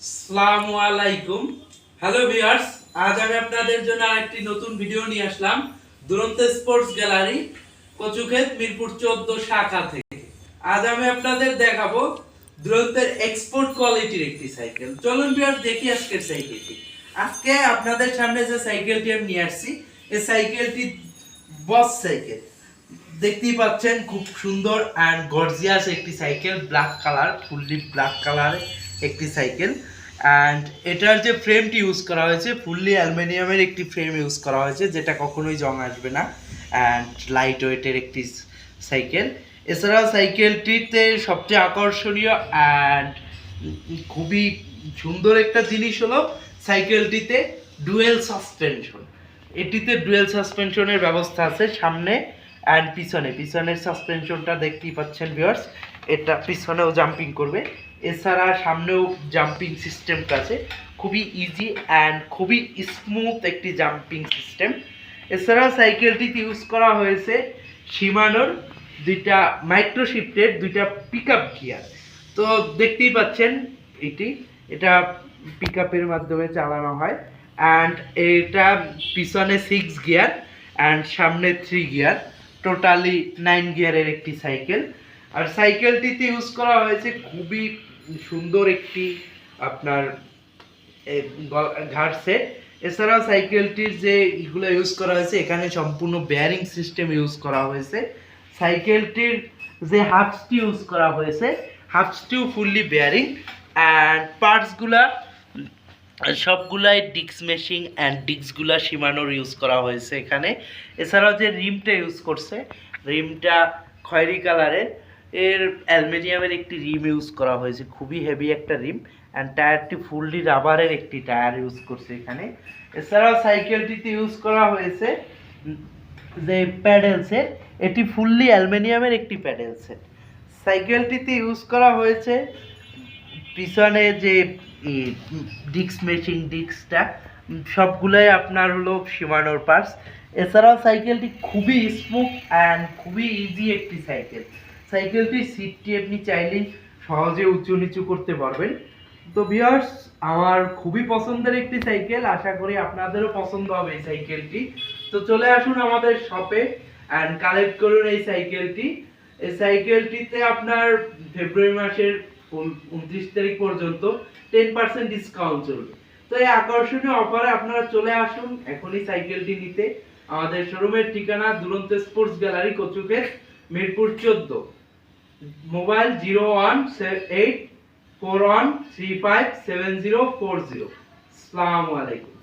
আসসালামু আলাইকুম। Hello viewers, আজ আমি আপনাদের জন্য আরেকটি নতুন ভিডিও নিয়ে আসলাম দুরন্ত স্পোর্টস গ্যালারি কচুক্ষেত মিরপুর 14 শাখা থেকে। আজ আমি আপনাদের দেখাবো দুরন্তের এক্সপোর্ট কোয়ালিটির একটি সাইকেল। চলুন ভিউয়ার্স দেখি আজকের সাইকেলটি। আজকে আপনাদের সামনে যে সাইকেলটি আমি নিয়ে আসছি, এই সাইকেলটি বস সাইকেল। দেখতেই পাচ্ছেন খুব সুন্দর অ্যান্ড গর্জিয়াস একটি cycle, black colour, fully black colour একটি সাইকেল। অ্যান্ড এটার যে ফ্রেমটি ইউজ করা হয়েছে ফুললি অ্যালুমিনিয়ামের একটি ফ্রেম ইউজ করা হয়েছে, যেটা কখনোই জং আসবে না। অ্যান্ড লাইট ওয়েটের একটি সাইকেল। এছাড়াও সাইকেলটিতে সবচেয়ে আকর্ষণীয় অ্যান্ড খুবই সুন্দর একটা জিনিস হলো সাইকেলটিতে ডুয়েল সাসপেনশন। এটিতে ডুয়েল সাসপেনশনের ব্যবস্থা আছে সামনে অ্যান্ড পিছনের সাসপেনশনটা দেখতেই পাচ্ছেন ভিউয়ার্স, এটা পিছনেও জাম্পিং করবে। এছাড়া সামনেও জাম্পিং সিস্টেমটা আছে, খুবই ইজি অ্যান্ড খুবই স্মুথ একটি জাম্পিং সিস্টেম। এছাড়া সাইকেলটিতে ইউজ করা হয়েছে শিমানোর দুইটা মাইক্রোশিফটের দুইটা পিক আপ গিয়ার। তো দেখতেই পাচ্ছেন এটা পিক আপের মাধ্যমে চালানো হয়। অ্যান্ড এটা পিছনে 6 গিয়ার অ্যান্ড সামনে 3 গিয়ার, টোটালি 9 গিয়ারের একটি সাইকেল। আর সাইকেলটিতে ইউজ করা হয়েছে খুবই সুন্দর একটি আপনার ঘাট সেট। এছাড়াও সাইকেলটির যে এগুলো ইউজ করা হয়েছে, এখানে সম্পূর্ণ বেয়ারিং সিস্টেম ইউজ করা হয়েছে। সাইকেলটির যে হাফসটি ইউজ করা হয়েছে, হাফসটিও ফুললি বেয়ারিং অ্যান্ড পার্টসগুলা সবগুলাই ডিক্স মেশিং অ্যান্ড ডিক্সগুলা শিমানোর ইউজ করা হয়েছে এখানে। এছাড়াও যে রিমটা ইউজ করছে, রিমটা খয়েরি কালারের, এর অ্যালুমিনিয়ামের একটি রিম ইউজ করা হয়েছে, খুবই হেভি একটা রিম। অ্যান্ড টায়ারটি ফুললি রাবারের একটি টায়ার ইউজ করছে এখানে। এছাড়াও সাইকেলটিতে ইউজ করা হয়েছে যে প্যাডেল সেট, এটি ফুললি অ্যালুমিনিয়ামের একটি প্যাডেল সেট। সাইকেলটিতে ইউজ করা হয়েছে পিছনে যে ডিক্স মেশিং ডিক্সটা, সবগুলোই আপনার হলো শিমানোর পার্টস। এছাড়াও সাইকেলটি খুবই স্মুথ অ্যান্ড খুবই ইজি একটি সাইকেল। সাইকেলটির সিটটি আপনি চাইলেই সহজে উঁচু নিচু করতে পারবেন। তো ভিউয়ার্স, আমার খুবই পছন্দের একটি সাইকেল, আশা করি আপনাদেরও পছন্দ হবে এই সাইকেলটি। তো চলে আসুন আমাদের শপে অ্যান্ড কালেক্ট করুন এই সাইকেলটি। এই সাইকেলটিতে আপনার ফেব্রুয়ারি মাসের 29 তারিখ পর্যন্ত 10% ডিসকাউন্ট চলবে। তো এই আকর্ষণীয় অফারে আপনারা চলে আসুন এখনই সাইকেলটি নিতে। আমাদের শোরুমের ঠিকানা দুরন্ত sports gallery Kachukhet Mirpur 14। Mobile 0184135740। আসসালামু আলাইকুম।